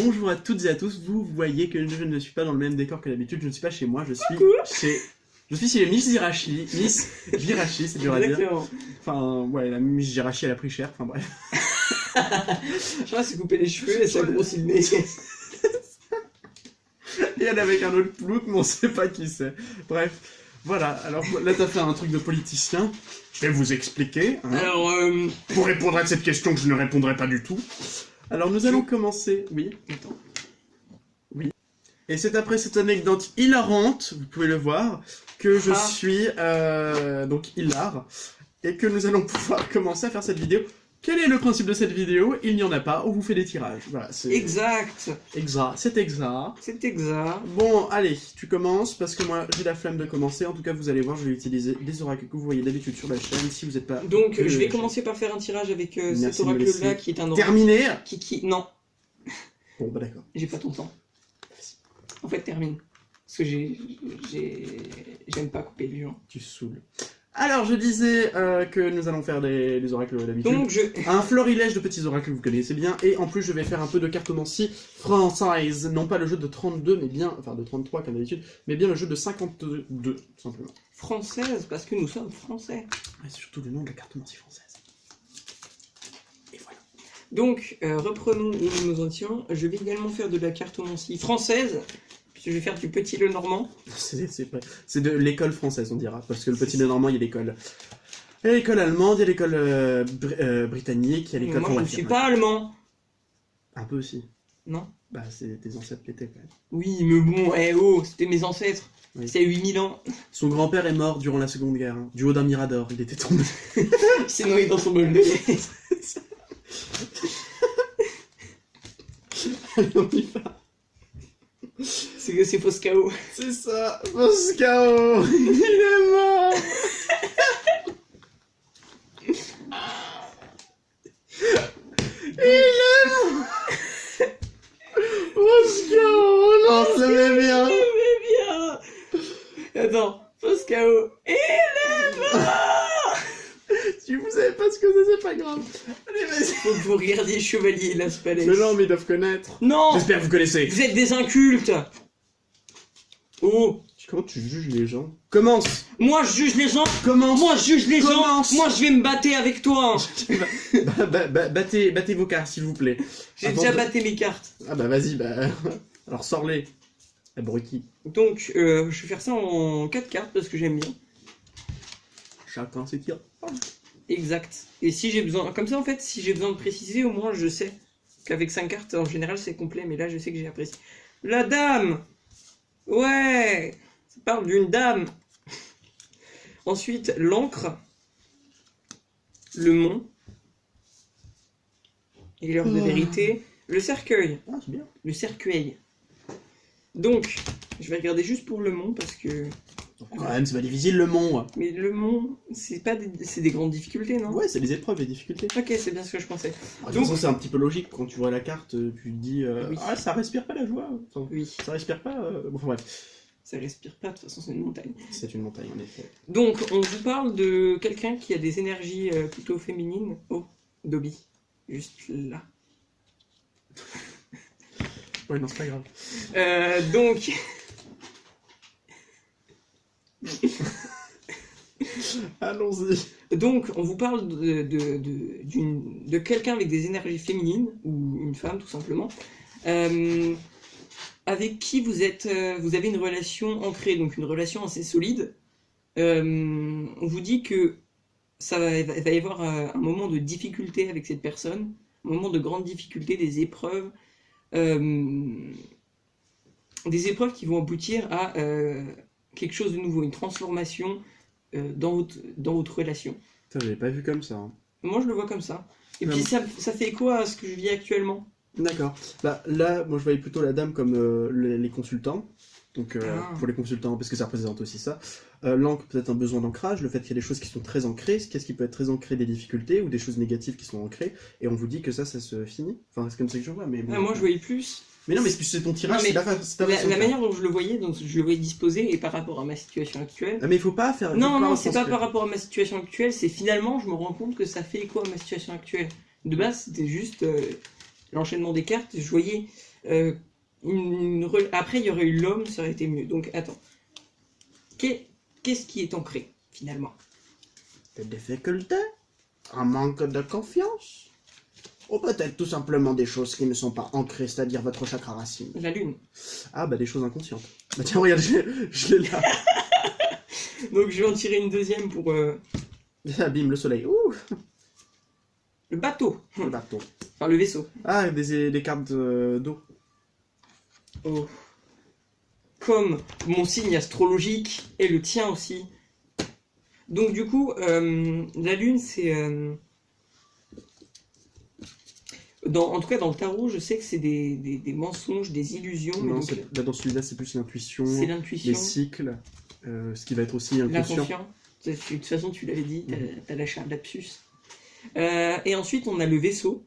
Bonjour à toutes et à tous, vous voyez que je ne suis pas dans le même décor que d'habitude, je ne suis pas chez moi, je suis chez Miss Jirachi, c'est dur à dire. Enfin, ouais, la Miss Jirachi elle a pris cher, enfin bref. Je crois que c'est couper les cheveux et ça grossit le nez. Et elle est avec un autre plout, mais on sait pas qui c'est. Bref, voilà, alors là t'as fait un truc de politicien, je vais vous expliquer. Hein, alors, pour répondre à cette question que je ne répondrai pas du tout. Alors nous allons commencer, oui, attends. Oui. Et c'est après cette anecdote hilarante, vous pouvez le voir, que je suis donc hilar, et que nous allons pouvoir commencer à faire cette vidéo. Quel est le principe de cette vidéo? Il n'y en a pas, on vous fait des tirages. Voilà, c'est... Exact. C'est exact. C'est exact. Bon, allez, tu commences, parce que moi j'ai la flemme de commencer. En tout cas, vous allez voir, je vais utiliser les oracles que vous voyez d'habitude sur la chaîne, si vous n'êtes pas... Donc, je vais commencer par faire un tirage avec cet oracle-là, qui est un oracle... Terminé. Non. Bon, bah d'accord. J'ai pas ton temps. En fait, termine. Parce que j'aime pas couper les gens. Tu saoules. Alors, je disais que nous allons faire les oracles d'habitude. Donc, un florilège de petits oracles que vous connaissez bien, et en plus, je vais faire un peu de cartomancie française. Non pas le jeu de 32, mais bien... Enfin, de 33 comme d'habitude, mais bien le jeu de 52, tout simplement. Française, parce que nous sommes français. Ouais, c'est surtout le nom de la cartomancie française. Et voilà. Donc, reprenons où nous nous en étions. Je vais également faire de la cartomancie française. Je vais faire du Petit Le Normand. C'est de l'école française, on dira, parce que le Petit Le Normand, il y a l'école. Il y a l'école allemande, il y a l'école britannique, il y a l'école... Moi, je ne suis pas allemand. Un peu aussi. Non. Bah, tes ancêtres l'étaient quand même. Oui, mais bon, c'était mes ancêtres. Oui. C'était 8000 ans. Son grand-père est mort durant la Seconde Guerre, hein, du haut d'un mirador, il était tombé. Il s'est noyé dans son bol de lait. Allez, on y va. C'est Foscao. C'est ça, Foscao. Il est mort. Il est mort. Foscao, non, je l'aimais bien. Je l'aimais bien. Attends, Foscao. Il est mort. Si vous savez pas ce que c'est pas grave. Allez, vas-y. Faut que vous regardiez Chevalier Las Palais. Mais non, mais ils doivent connaître. Non. J'espère que vous connaissez. Vous êtes des incultes. Oh. Comment tu juges les gens? Commence. Moi je juge les gens. Commence. Moi je juge les Commence. gens. Moi je vais me battre avec toi. Battez vos cartes s'il vous plaît. J'ai déjà batté mes cartes. Ah bah vas-y, bah... Alors sors-les. Abruti. Donc je vais faire ça en 4 cartes parce que j'aime bien. Chacun ses tirs. Exact. Et si j'ai besoin... Comme ça en fait, si j'ai besoin de préciser, au moins je sais qu'avec 5 cartes, en général c'est complet. Mais là je sais que j'ai apprécié. La dame. Ouais. Ça parle d'une dame. Ensuite, l'encre. Le mont. Et l'heure de vérité. Le cercueil. Ah, c'est bien. Le cercueil. Donc, je vais regarder juste pour le mont parce que... Quand même, c'est pas difficile le mont. Mais le mont, c'est des grandes difficultés, non? Ouais, c'est les épreuves, les difficultés. Ok, c'est bien ce que je pensais. De toute façon, c'est un petit peu logique. Quand tu vois la carte, tu te dis... Oui. Ah, ça respire pas la joie. Enfin, Oui. Ça respire pas... Bon, enfin, bref. Ça respire pas, de toute façon c'est une montagne. C'est une montagne, en effet. Donc, on vous parle de quelqu'un qui a des énergies plutôt féminines. Oh, Dobby. Juste là. Ouais, non, c'est pas grave. Donc... Allons-y. Donc, on vous parle de quelqu'un avec des énergies féminines, ou une femme tout simplement, avec qui vous avez une relation ancrée, donc une relation assez solide. On vous dit que ça va y avoir un moment de difficulté avec cette personne, un moment de grande difficulté, des épreuves qui vont aboutir à quelque chose de nouveau, une transformation dans votre relation. Putain, j'avais pas vu comme ça. Hein. Moi, je le vois comme ça. Et puis, ça fait écho à ce que je vis actuellement. D'accord. Bah, là, moi, je voyais plutôt la dame comme les consultants. Donc, pour les consultants, parce que ça représente aussi ça. L'encre, peut-être un besoin d'ancrage, le fait qu'il y a des choses qui sont très ancrées, qu'est-ce qui peut être très ancré, des difficultés, ou des choses négatives qui sont ancrées, et on vous dit que ça se finit. Enfin, c'est comme ça que je vois, mais... Bon, moi, je voyais plus... Mais non, mais c'est ton tirage, c'est la manière dont je le voyais, donc je le voyais disposé, et par rapport à ma situation actuelle... Ah, mais il faut pas faire... Non, c'est pas par rapport à ma situation actuelle, c'est finalement, je me rends compte que ça fait écho à ma situation actuelle. De base, c'était juste l'enchaînement des cartes, je voyais Après, il y aurait eu l'homme, ça aurait été mieux. Donc, attends. Qu'est-ce qui est ancré, finalement? Des difficultés? Un manque de confiance? Ou peut-être tout simplement des choses qui ne sont pas ancrées, c'est-à-dire votre chakra racine. La lune. Ah bah des choses inconscientes. Bah tiens, regarde, je l'ai là. Donc, je vais en tirer une deuxième pour... Ah, bim, le soleil. Ouh, Le bateau. le bateau. Enfin, le vaisseau. Ah, des cartes d'eau. Oh. Comme mon signe astrologique et le tien aussi. Donc du coup, la lune, c'est... en tout cas, dans le tarot, je sais que c'est des mensonges, des illusions. Non, donc, là, dans celui-là, c'est plus l'intuition, c'est l'intuition, les cycles, ce qui va être aussi inconscient. l'inconscient. De toute façon, tu l'avais dit, t'as lâché un lapsus. Et ensuite, on a le vaisseau.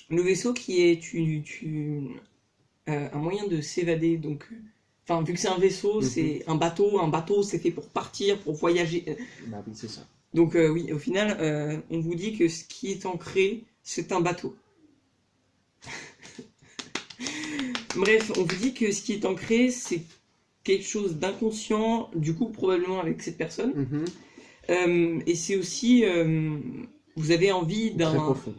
Le vaisseau qui est un moyen de s'évader. Donc, enfin, vu que c'est un vaisseau, c'est un bateau. Un bateau, c'est fait pour partir, pour voyager. Bah oui, c'est ça. Donc oui, au final, on vous dit que ce qui est ancré, c'est un bateau. Bref, on vous dit que ce qui est ancré, c'est quelque chose d'inconscient, du coup probablement avec cette personne. Et c'est aussi, vous avez envie d'un... Très profond.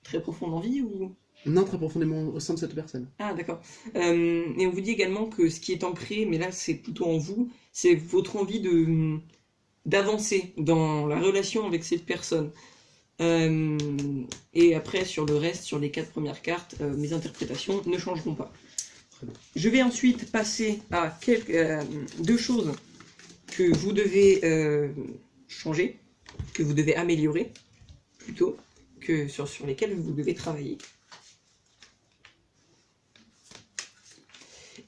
Très profonde envie ou... Non, très profondément au sein de cette personne. Ah d'accord. Et on vous dit également que ce qui est ancré, mais là c'est plutôt en vous, c'est votre envie d'avancer dans la relation avec cette personne. Et après, sur le reste, sur les 4 premières cartes, mes interprétations ne changeront pas. Très bien. Je vais ensuite passer à deux choses que vous devez changer, que vous devez améliorer, plutôt, que sur lesquelles vous devez travailler.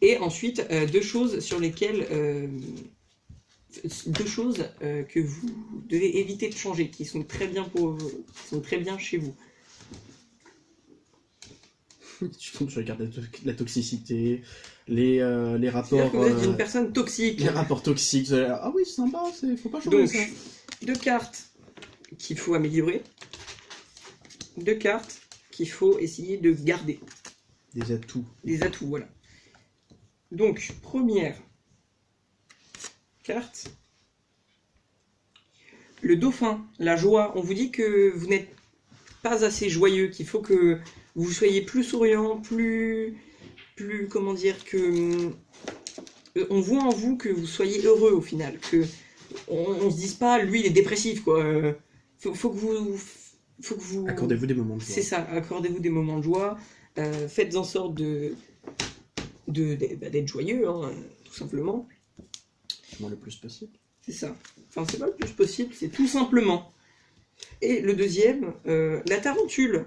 Et ensuite, deux choses sur lesquelles... deux choses que vous devez éviter de changer, qui sont très bien chez vous. Je tombe sur les cartes de la toxicité, les rapports... C'est-à-dire que vous êtes une personne toxique. Les rapports toxiques, ah oui, c'est sympa, faut pas changer Donc, ça. deux cartes qu'il faut améliorer, deux cartes qu'il faut essayer de garder. Des atouts. Des atouts, voilà. Donc, première carte. Le dauphin, la joie. On vous dit que vous n'êtes pas assez joyeux, qu'il faut que vous soyez plus souriant, plus comment dire, que on voit en vous que vous soyez heureux au final, que on se dise pas lui il est dépressif quoi. Faut que vous Accordez-vous des moments de joie. C'est ça, accordez-vous des moments de joie, faites en sorte d'être joyeux, hein, tout simplement. Moi, le plus possible. C'est ça. Enfin, c'est pas le plus possible, c'est tout simplement. Et le deuxième, la tarentule.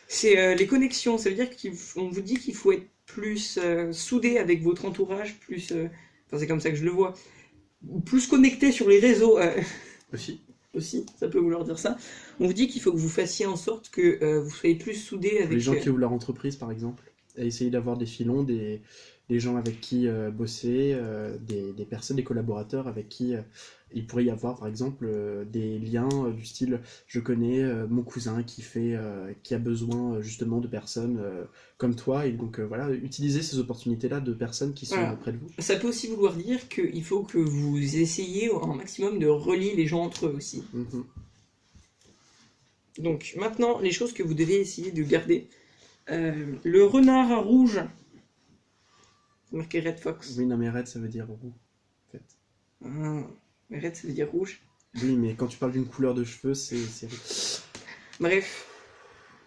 C'est les connexions. Ça veut dire qu'on vous dit qu'il faut être plus soudé avec votre entourage, plus... Enfin, c'est comme ça que je le vois. Plus connecté sur les réseaux. Aussi, ça peut vouloir dire ça. On vous dit qu'il faut que vous fassiez en sorte que vous soyez plus soudé avec... Les gens qui ouvrent leur entreprise, par exemple. À essayer d'avoir des filons, des gens avec qui bosser, des personnes, des collaborateurs avec qui il pourrait y avoir par exemple des liens du style je connais mon cousin qui a besoin justement de personnes comme toi et donc voilà, utiliser ces opportunités-là de personnes qui sont près de vous. Ça peut aussi vouloir dire qu'il faut que vous essayiez un maximum de relier les gens entre eux aussi. Donc maintenant, les choses que vous devez essayer de garder. Le renard rouge. C'est marqué Red Fox. Oui, non, mais red, ça veut dire roux, en fait. Ah, mais red, ça veut dire rouge. Oui, mais quand tu parles d'une couleur de cheveux, c'est... Bref.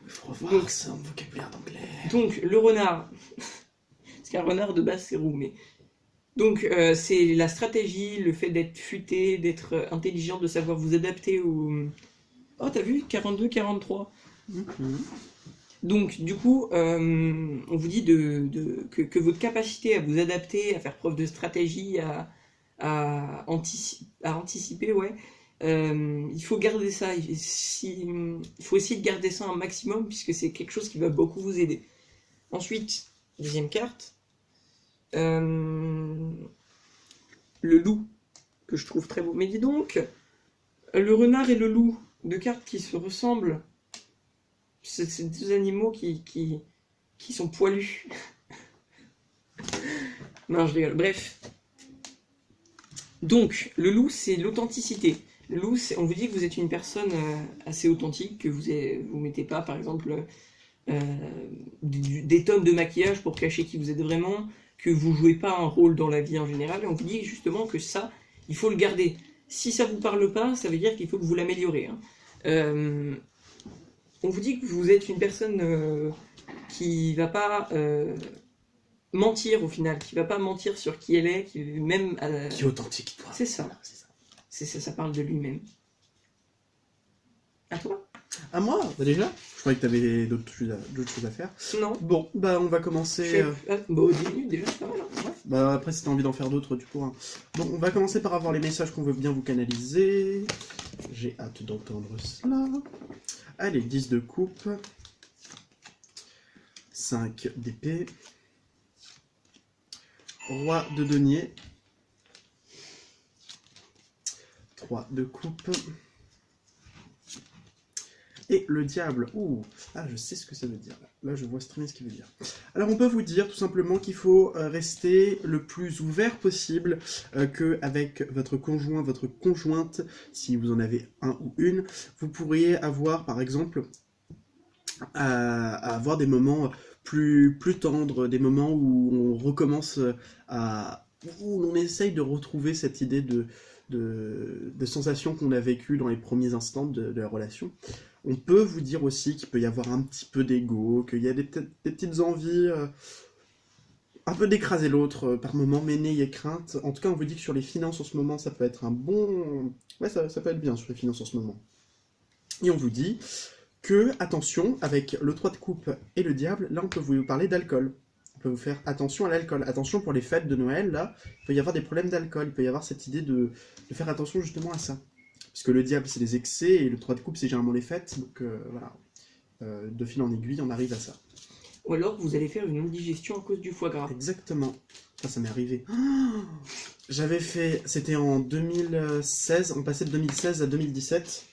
Il faut revoir ça en vocabulaire d'anglais. Donc, le renard. Parce qu'un renard, de base, c'est roux, mais... Donc, c'est la stratégie, le fait d'être futé, d'être intelligent, de savoir vous adapter au... Oh, t'as vu 42, 43. Donc, du coup, on vous dit que votre capacité à vous adapter, à faire preuve de stratégie, à anticiper, ouais, il faut garder ça. Il faut essayer de garder ça un maximum, puisque c'est quelque chose qui va beaucoup vous aider. Ensuite, deuxième carte, le loup, que je trouve très beau. Mais dis donc, le renard et le loup, deux cartes qui se ressemblent. C'est deux animaux qui sont poilus. Non, je rigole. Bref. Donc, le loup, c'est l'authenticité. Le loup, on vous dit que vous êtes une personne assez authentique, que vous mettez pas, par exemple, des tonnes de maquillage pour cacher qui vous êtes vraiment, que vous jouez pas un rôle dans la vie en général. Et on vous dit justement que ça, il faut le garder. Si ça vous parle pas, ça veut dire qu'il faut que vous l'améliorez. Hein. On vous dit que vous êtes une personne qui va pas mentir au final, qui va pas mentir sur qui elle est, qui est authentique, toi. C'est ça. Voilà, c'est ça. Ça parle de lui-même. À toi? À moi? Bah déjà? Je croyais que t'avais d'autres choses à faire. Non. Bon, bah on va commencer... Au 10 minutes déjà, c'est pas mal. Hein. Ouais. Bah après, si t'as envie d'en faire d'autres, tu pourras. Bon, on va commencer par avoir les messages qu'on veut bien vous canaliser. J'ai hâte d'entendre cela. Allez, 10 de coupe. 5 d'épée. Roi de denier. 3 de coupe. Et le diable. Ouh, ah, je sais ce que ça veut dire. Là, je vois très bien ce qu'il veut dire. Alors, on peut vous dire tout simplement qu'il faut rester le plus ouvert possible qu'avec votre conjoint, votre conjointe, si vous en avez un ou une. Vous pourriez avoir, par exemple, à avoir des moments plus tendres, des moments où on recommence où on essaye de retrouver cette idée de sensation qu'on a vécue dans les premiers instants de la relation. On peut vous dire aussi qu'il peut y avoir un petit peu d'ego, qu'il y a des petites envies un peu d'écraser l'autre par moment, mais n'ayez crainte. En tout cas, on vous dit que sur les finances en ce moment, ça peut être un bon... Ouais, ça peut être bien sur les finances en ce moment. Et on vous dit que, attention, avec le 3 de coupe et le diable, là on peut vous parler d'alcool. On peut vous faire attention à l'alcool. Attention pour les fêtes de Noël, là, il peut y avoir des problèmes d'alcool, il peut y avoir cette idée de faire attention justement à ça. Parce que le diable c'est les excès, et le 3 de coupe c'est généralement les fêtes, donc voilà. De fil en aiguille, on arrive à ça. Ou alors vous allez faire une indigestion à cause du foie gras. Exactement. Ça m'est arrivé. J'avais fait, c'était en 2016, on passait de 2016 à 2017.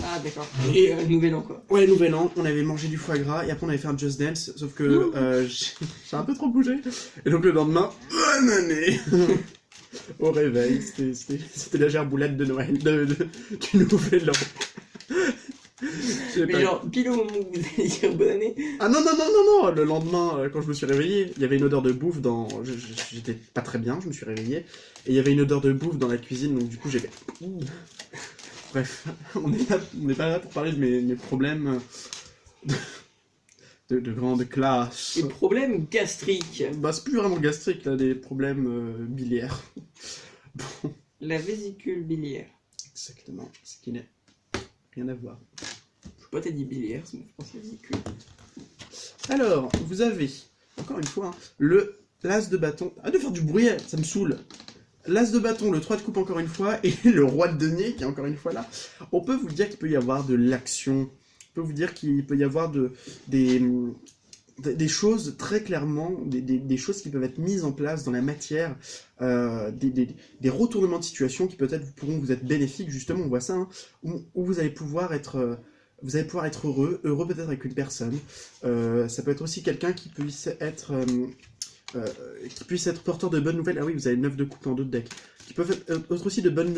Ah d'accord. Et Nouvel An quoi. Ouais, Nouvel An, on avait mangé du foie gras et après on avait fait un Just Dance, sauf que j'ai un peu trop bougé. Et donc le lendemain, bonne année. Au réveil, c'était la gerboulette de Noël, du Nouvel An. Mais genre, pile au moment où vous allez dire bonne année. Ah non, le lendemain, quand je me suis réveillé, il y avait une odeur de bouffe dans... J'étais pas très bien, je me suis réveillé, et il y avait une odeur de bouffe dans la cuisine, donc du coup j'ai fait... Bref, on n'est pas là pour parler de mes problèmes de grande classe. Des problèmes gastriques. Bah c'est plus vraiment gastrique, là, des problèmes biliaires. Bon. La vésicule biliaire. Exactement, ce qui n'a rien à voir. Je sais pas, t'as dit biliaire, mais je pense vésicule. Alors, vous avez, encore une fois, l'as de bâton. Ah, de faire du bruit, ça me saoule. L'as de bâton, le 3 de coupe encore une fois, et le roi de denier qui est encore une fois là. On peut vous dire qu'il peut y avoir de l'action. On peut vous dire qu'il peut y avoir des choses très clairement, des choses qui peuvent être mises en place dans la matière, des retournements de situation qui peut-être pourront vous être bénéfiques, justement, on voit ça, hein, où vous allez pouvoir être... Vous allez pouvoir être heureux peut-être avec une personne. Ça peut être aussi quelqu'un qui puisse être porteur de bonnes nouvelles. Ah oui, vous avez 9 de coupe en 2 de deck. Qui peuvent être aussi de bonnes,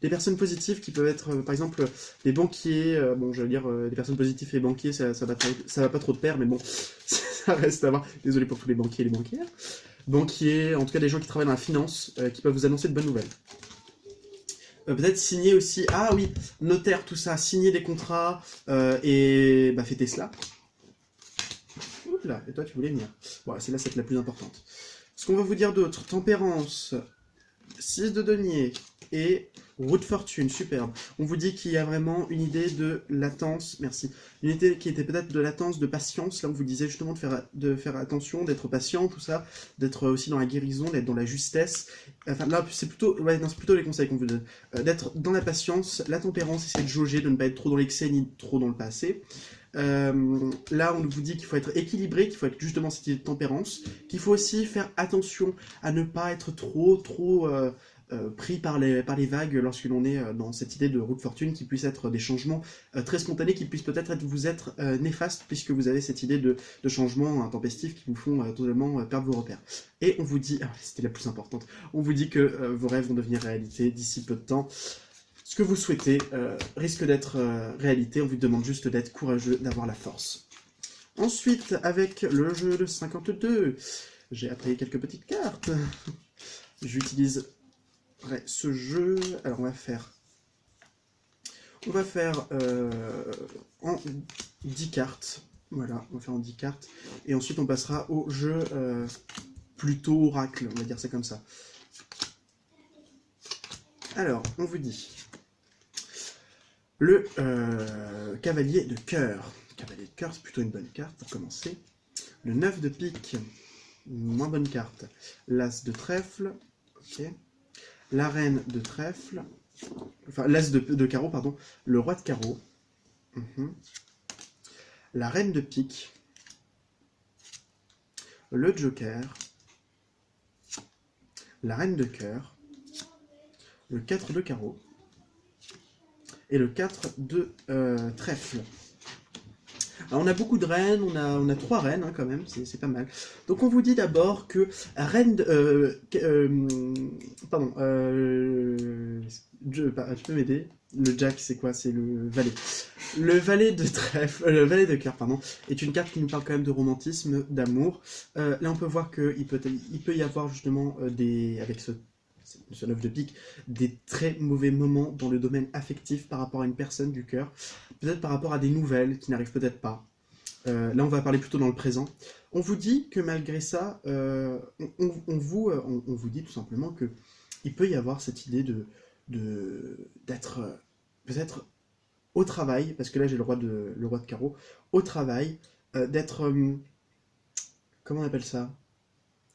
des personnes positives qui peuvent être, par exemple, des banquiers. Bon, je veux dire, des personnes positives et banquiers, ça va pas trop de pair, mais bon, ça reste à voir. Désolé pour tous les banquiers et les banquières. Banquiers, en tout cas des gens qui travaillent dans la finance, qui peuvent vous annoncer de bonnes nouvelles. Peut-être signer aussi, ah oui, notaire, tout ça, signer des contrats, et bah fêter cela. Oula, et toi tu voulais venir. Bon, celle-là c'est la plus importante. Ce qu'on va vous dire d'autre, tempérance, 6 de denier, et roue de fortune, superbe. On vous dit qu'il y a vraiment une idée de latence, merci, une idée qui était peut-être de latence, de patience, là on vous disait justement de faire attention, d'être patient, tout ça, d'être aussi dans la guérison, d'être dans la justesse, enfin là c'est plutôt les conseils qu'on vous donne, d'être dans la patience, la tempérance, essayer de jauger, de ne pas être trop dans l'excès ni trop dans le passé. Là on vous dit qu'il faut être équilibré, qu'il faut être justement cette idée de tempérance, qu'il faut aussi faire attention à ne pas être trop pris par les vagues lorsque l'on est dans cette idée de roue de fortune qui puisse être des changements très spontanés, qui puissent peut-être vous être néfastes, puisque vous avez cette idée de changements intempestifs qui vous font totalement perdre vos repères. Et on vous dit, c'était la plus importante, on vous dit que vos rêves vont devenir réalité d'ici peu de temps. Ce que vous souhaitez risque d'être réalité, on vous demande juste d'être courageux, d'avoir la force. Ensuite, avec le jeu de 52, j'ai appris quelques petites cartes. J'utilise ce jeu. Alors on va faire en 10 cartes. Voilà, on va faire en 10 cartes. Et ensuite on passera au jeu plutôt oracle, on va dire ça comme ça. Alors, on vous dit le cavalier de cœur. Cavalier de cœur, c'est plutôt une bonne carte pour commencer. Le 9 de pique, moins bonne carte. L'as de trèfle, ok. La reine de trèfle, enfin l'as de carreau, pardon. Le roi de carreau. La reine de pique. Le joker. La reine de cœur. Le 4 de carreau. Et le 4 de trèfle. Alors on a beaucoup de reines, on a 3 reines hein, quand même, c'est pas mal. Donc on vous dit d'abord que reine tu peux m'aider? Le jack c'est quoi? C'est le valet. Le valet de trèfle, le valet de cœur pardon, est une carte qui nous parle quand même de romantisme, d'amour. Là on peut voir qu'il peut y avoir justement avec ce 9 de pique, des très mauvais moments dans le domaine affectif par rapport à une personne du cœur, peut-être par rapport à des nouvelles qui n'arrivent peut-être pas. Là, on va parler plutôt dans le présent. On vous dit que malgré ça, on vous dit tout simplement que il peut y avoir cette idée d'être peut-être au travail, parce que là j'ai le roi de carreau, au travail, d'être... comment on appelle ça?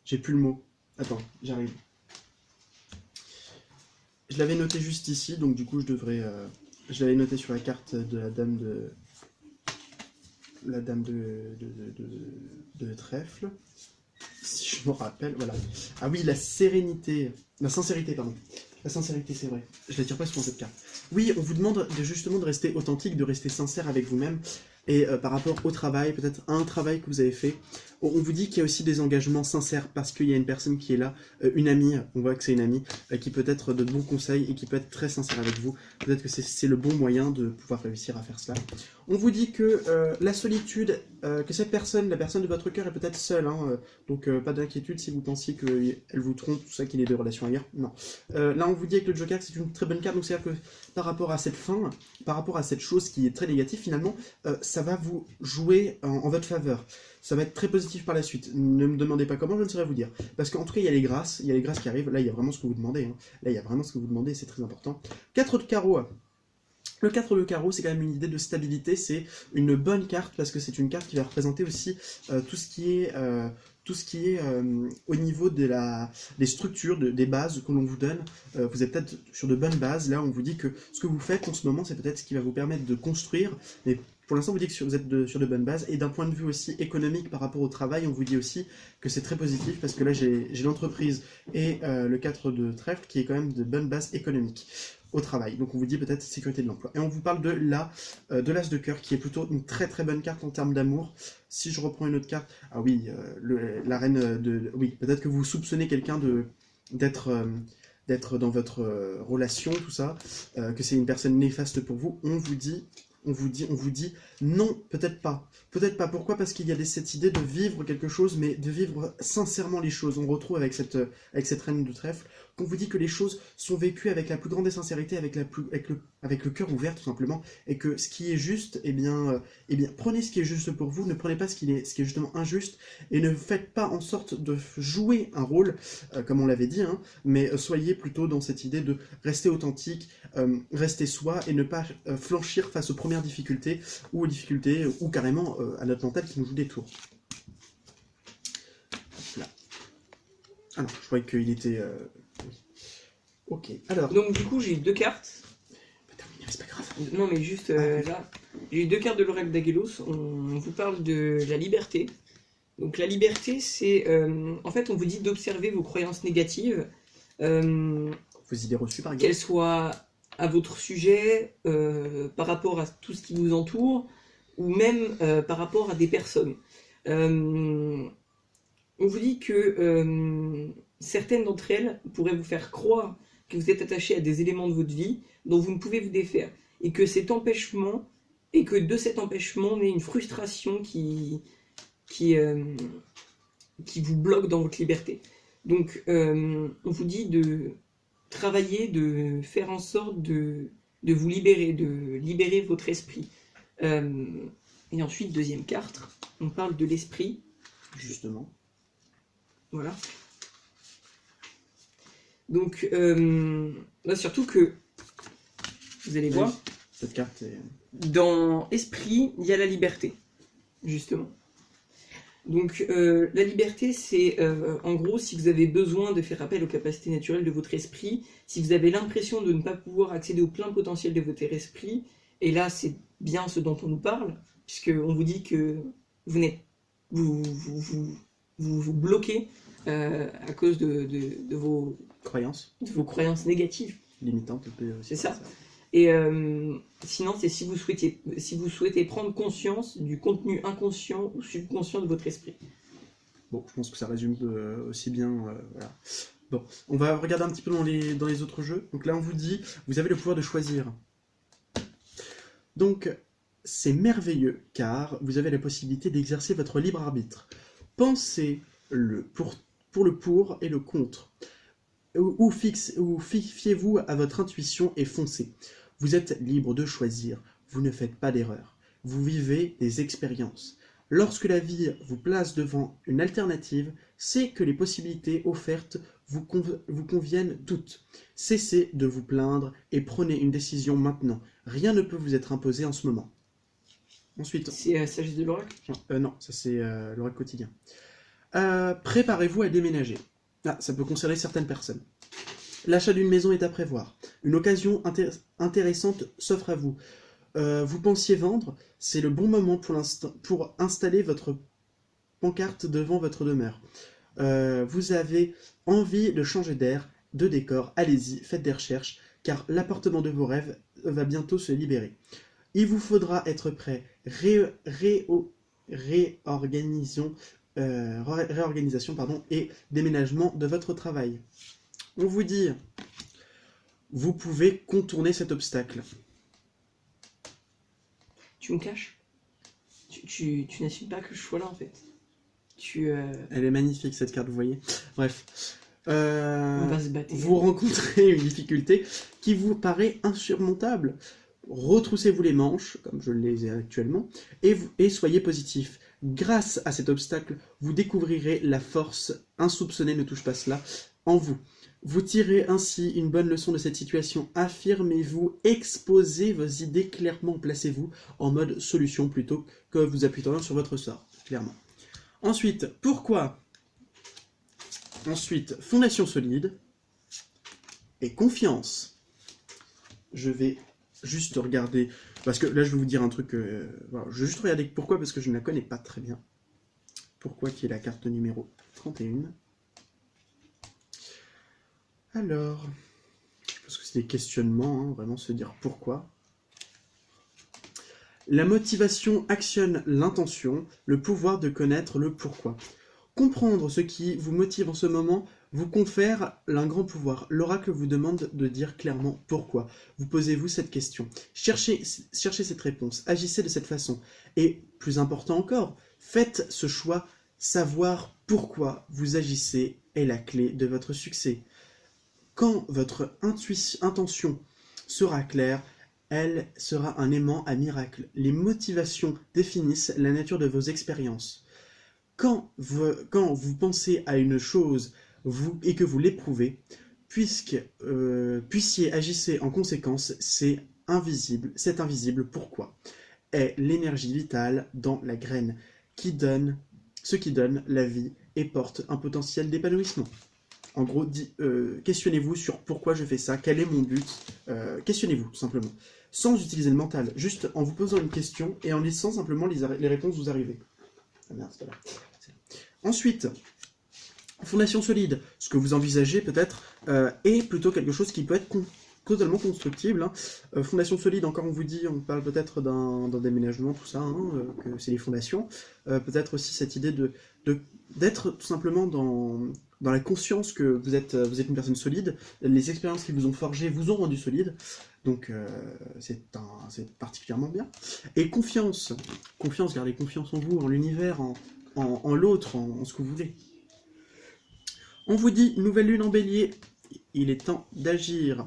J'ai plus le mot. Attends, j'arrive. Je l'avais noté juste ici, donc du coup je devrais... je l'avais noté sur la carte de la dame de... de trèfle. Si je me rappelle, voilà. Ah oui, la sérénité... La sincérité, pardon. La sincérité, c'est vrai. Je la tire pas souvent cette carte. Oui, on vous demande justement de rester authentique, de rester sincère avec vous-même. Et par rapport au travail, peut-être un travail que vous avez fait, on vous dit qu'il y a aussi des engagements sincères parce qu'il y a une personne qui est là, une amie, on voit que c'est une amie, qui peut être de bons conseils et qui peut être très sincère avec vous. Peut-être que c'est le bon moyen de pouvoir réussir à faire cela. On vous dit que la solitude, que cette personne, la personne de votre cœur est peut-être seule, hein, donc pas d'inquiétude si vous pensiez qu'elle vous trompe, tout ça, qu'il ait des relations ailleurs. Non. Là on vous dit avec le Joker que c'est une très bonne carte, donc c'est-à-dire que par rapport à cette fin, par rapport à cette chose qui est très négative finalement, ça va vous jouer en votre faveur. Ça va être très positif par la suite. Ne me demandez pas comment, je ne saurais vous dire. Parce qu'en tout cas, il y a les grâces qui arrivent. Là, il y a vraiment ce que vous demandez. Hein. Là, il y a vraiment ce que vous demandez, c'est très important. 4 de carreau. Le 4 de carreau, c'est quand même une idée de stabilité. C'est une bonne carte parce que c'est une carte qui va représenter aussi tout ce qui est au niveau des structures, des bases que l'on vous donne. Vous êtes peut-être sur de bonnes bases. Là, on vous dit que ce que vous faites en ce moment, c'est peut-être ce qui va vous permettre de construire. Mais pour l'instant, on vous dit que vous êtes sur de bonnes bases. Et d'un point de vue aussi économique par rapport au travail, on vous dit aussi que c'est très positif parce que là, j'ai l'entreprise et le 4 de trèfle qui est quand même de bonnes bases économiques au travail. Donc on vous dit peut-être sécurité de l'emploi. Et on vous parle de l'as de cœur qui est plutôt une très très bonne carte en termes d'amour. Si je reprends une autre carte, ah oui, la reine de... Oui, peut-être que vous soupçonnez quelqu'un d'être dans votre relation, tout ça, que c'est une personne néfaste pour vous. On vous dit non, peut-être pas. Peut-être pas. Pourquoi? Parce qu'il y a cette idée de vivre quelque chose, mais de vivre sincèrement les choses. On retrouve avec cette reine de trèfle qu'on vous dit que les choses sont vécues avec la plus grande sincérité, avec le cœur ouvert tout simplement, et que ce qui est juste, eh bien, prenez ce qui est juste pour vous, ne prenez pas ce qui est justement injuste, et ne faites pas en sorte de jouer un rôle, comme on l'avait dit, hein, mais soyez plutôt dans cette idée de rester authentique, rester soi, et ne pas flanchir face aux premières difficultés, ou aux difficultés, ou carrément à notre mental qui nous joue des tours. Là. Ah non, je croyais qu'il était... Ok, alors... Donc du coup, j'ai eu 2 cartes. On peut terminer, c'est pas grave. Non, mais juste là, j'ai eu 2 cartes de l'oracle d'Agélos. On vous parle de la liberté. Donc la liberté, c'est... en fait, on vous dit d'observer vos croyances négatives. Vos idées reçues, par exemple. Qu'elles soient à votre sujet, par rapport à tout ce qui vous entoure, ou même par rapport à des personnes. On vous dit que certaines d'entre elles pourraient vous faire croire que vous êtes attaché à des éléments de votre vie dont vous ne pouvez vous défaire. Et que de cet empêchement naît une frustration qui vous bloque dans votre liberté. Donc, on vous dit de travailler, de faire en sorte de vous libérer, de libérer votre esprit. Et ensuite, deuxième carte, on parle de l'esprit. Justement. Voilà. Donc, là, surtout que, vous allez voir, cette carte est... dans esprit, il y a la liberté, justement. Donc, la liberté, c'est, en gros, si vous avez besoin de faire appel aux capacités naturelles de votre esprit, si vous avez l'impression de ne pas pouvoir accéder au plein potentiel de votre esprit, et là, c'est bien ce dont on nous parle, puisqu'on vous dit que vous vous bloquez à cause de vos croyances négatives. Limitantes, c'est ça. Et sinon, c'est si vous souhaitez prendre conscience du contenu inconscient ou subconscient de votre esprit. Bon, je pense que ça résume aussi bien. Voilà. Bon, on va regarder un petit peu dans les autres jeux. Donc là, on vous dit, vous avez le pouvoir de choisir. Donc, c'est merveilleux, car vous avez la possibilité d'exercer votre libre arbitre. Pensez pour le pour et le contre. Ou fiez-vous à votre intuition et foncez. Vous êtes libre de choisir, vous ne faites pas d'erreur. Vous vivez des expériences. Lorsque la vie vous place devant une alternative, c'est que les possibilités offertes vous conviennent toutes. Cessez de vous plaindre et prenez une décision maintenant. Rien ne peut vous être imposé en ce moment. Ensuite... C'est Sagesse de l'Oracle ? Non, ça c'est l'Oracle quotidien. Préparez-vous à déménager. Ça peut concerner certaines personnes. L'achat d'une maison est à prévoir. Une occasion intéressante s'offre à vous. Vous pensiez vendre, c'est le bon moment pour installer votre pancarte devant votre demeure. Vous avez envie de changer d'air, de décor, allez-y, faites des recherches, car l'appartement de vos rêves va bientôt se libérer. Il vous faudra être prêt. Réorganisation et déménagement de votre travail. On vous dit, vous pouvez contourner cet obstacle. Tu me caches ? Tu n'assumes pas que je sois là, en fait. Elle est magnifique, cette carte, vous voyez. Bref. On va se battre. Vous rencontrez une difficulté qui vous paraît insurmontable. Retroussez-vous les manches, comme je l'ai actuellement, et soyez positif. Grâce à cet obstacle, vous découvrirez la force insoupçonnée, ne touche pas cela, en vous. Vous tirez ainsi une bonne leçon de cette situation. Affirmez-vous, exposez vos idées clairement, placez-vous en mode solution plutôt que vous appuyant sur votre sort, clairement. Ensuite, pourquoi ? Ensuite, fondation solide et confiance. Je vais juste regarder, parce que là je vais vous dire un truc, voilà, je vais juste regarder pourquoi, parce que je ne la connais pas très bien. Pourquoi qui est la carte numéro 31. Alors, je pense que c'est des questionnements, hein, vraiment se dire pourquoi. La motivation actionne l'intention, le pouvoir de connaître le pourquoi. Comprendre ce qui vous motive en ce moment vous confère un grand pouvoir. L'oracle vous demande de dire clairement pourquoi. Vous posez-vous cette question. Cherchez cette réponse. Agissez de cette façon. Et plus important encore, faites ce choix. Savoir pourquoi vous agissez est la clé de votre succès. Quand votre intention sera claire, elle sera un aimant à miracle. Les motivations définissent la nature de vos expériences. Quand vous pensez à une chose et que vous l'éprouvez, puissiez agissez en conséquence, c'est invisible. Cet invisible, pourquoi ? Est l'énergie vitale dans la graine ce qui donne la vie et porte un potentiel d'épanouissement. En gros, questionnez-vous sur pourquoi je fais ça, quel est mon but, questionnez-vous tout simplement, sans utiliser le mental, juste en vous posant une question et en laissant simplement les réponses vous arriver. Ah merde, c'est pas là. Ensuite, Fondation solide, ce que vous envisagez peut-être est plutôt quelque chose qui peut être totalement constructible. Hein. Fondation solide, encore on vous dit, on parle peut-être d'un déménagement, tout ça, hein, que c'est les fondations. Peut-être aussi cette idée d'être tout simplement dans la conscience que vous êtes une personne solide. Les expériences qui vous ont forgé vous ont rendu solide. Donc c'est particulièrement bien. Et confiance, gardez confiance en vous, en l'univers, en l'autre, en ce que vous voulez. On vous dit, nouvelle lune en bélier, il est temps d'agir.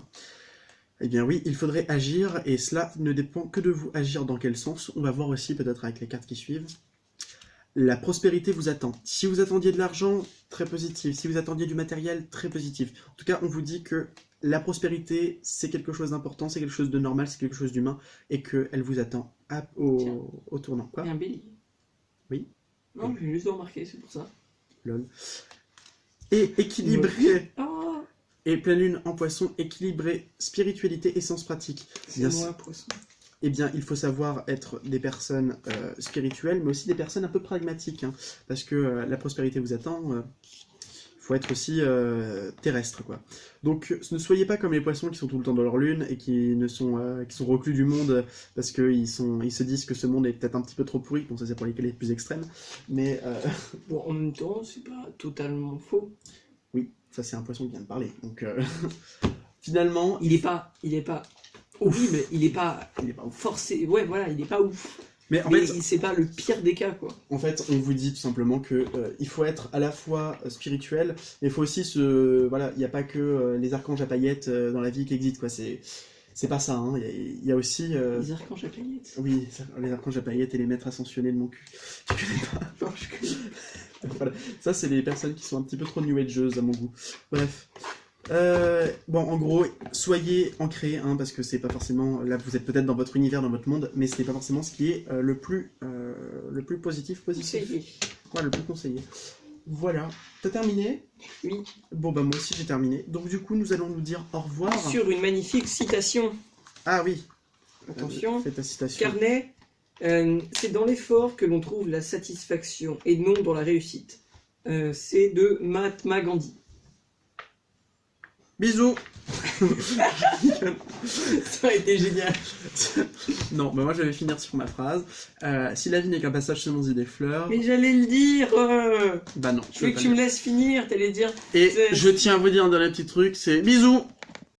Eh bien oui, il faudrait agir, et cela ne dépend que de vous. Agir dans quel sens? On va voir aussi, peut-être avec les cartes qui suivent. La prospérité vous attend. Si vous attendiez de l'argent, très positif. Si vous attendiez du matériel, très positif. En tout cas, on vous dit que la prospérité, c'est quelque chose d'important, c'est quelque chose de normal, c'est quelque chose d'humain, et qu'elle vous attend au tournant. Quoi? Un bélier. Oui. Non, j'ai juste remarqué, c'est pour ça. Lol. Et équilibré. Oh, Et pleine lune en poisson, équilibré, spiritualité et sens pratique. c'est moi, poisson. Eh bien, il faut savoir être des personnes spirituelles, mais aussi des personnes un peu pragmatiques, hein, parce que la prospérité vous attend, il faut être aussi terrestre, quoi. Donc, ne soyez pas comme les poissons qui sont tout le temps dans leur lune et qui sont reclus du monde parce qu'ils se disent que ce monde est peut-être un petit peu trop pourri. Bon, ça c'est pour les cas les plus extrêmes, mais... Bon, en même temps, c'est pas totalement faux. Oui, ça c'est un poisson qui vient de parler, donc... Finalement... Il est pas horrible, il est pas ouf. forcé, ouais, voilà, il est pas ouf. Mais en Mais fait, c'est pas le pire des cas, quoi. En fait, on vous dit tout simplement que il faut être à la fois spirituel, mais il faut aussi voilà, il n'y a pas que les archanges à paillettes dans la vie qui existent, quoi. C'est pas ça, hein. Il y a aussi... Les archanges à paillettes. Oui, les archanges à paillettes et les maîtres ascensionnés de mon cul. Je connais pas. Non, je connais. Voilà. Ça, c'est les personnes qui sont un petit peu trop new ageeuses à mon goût. Bref. Bon, en gros, soyez ancrés, hein, parce que c'est pas forcément... Là, vous êtes peut-être dans votre univers, dans votre monde, mais ce n'est pas forcément ce qui est le plus positif. Conseillé. Ouais, le plus conseillé. Voilà. T'as terminé? Oui. Bon, bah moi aussi j'ai terminé. Donc du coup, nous allons nous dire au revoir. Sur une magnifique citation. Ah oui. Attention. Fais ta citation. Carnet, c'est dans l'effort que l'on trouve la satisfaction et non dans la réussite. C'est de Mahatma Gandhi. Bisous. Ça a été génial. Non, bah moi je vais finir sur ma phrase. Si la vie n'est qu'un passage semences des fleurs... Mais j'allais le dire. Bah non. Je veux que tu me laisses finir, t'allais dire... Et je tiens à vous dire un dernier petit truc, c'est bisous.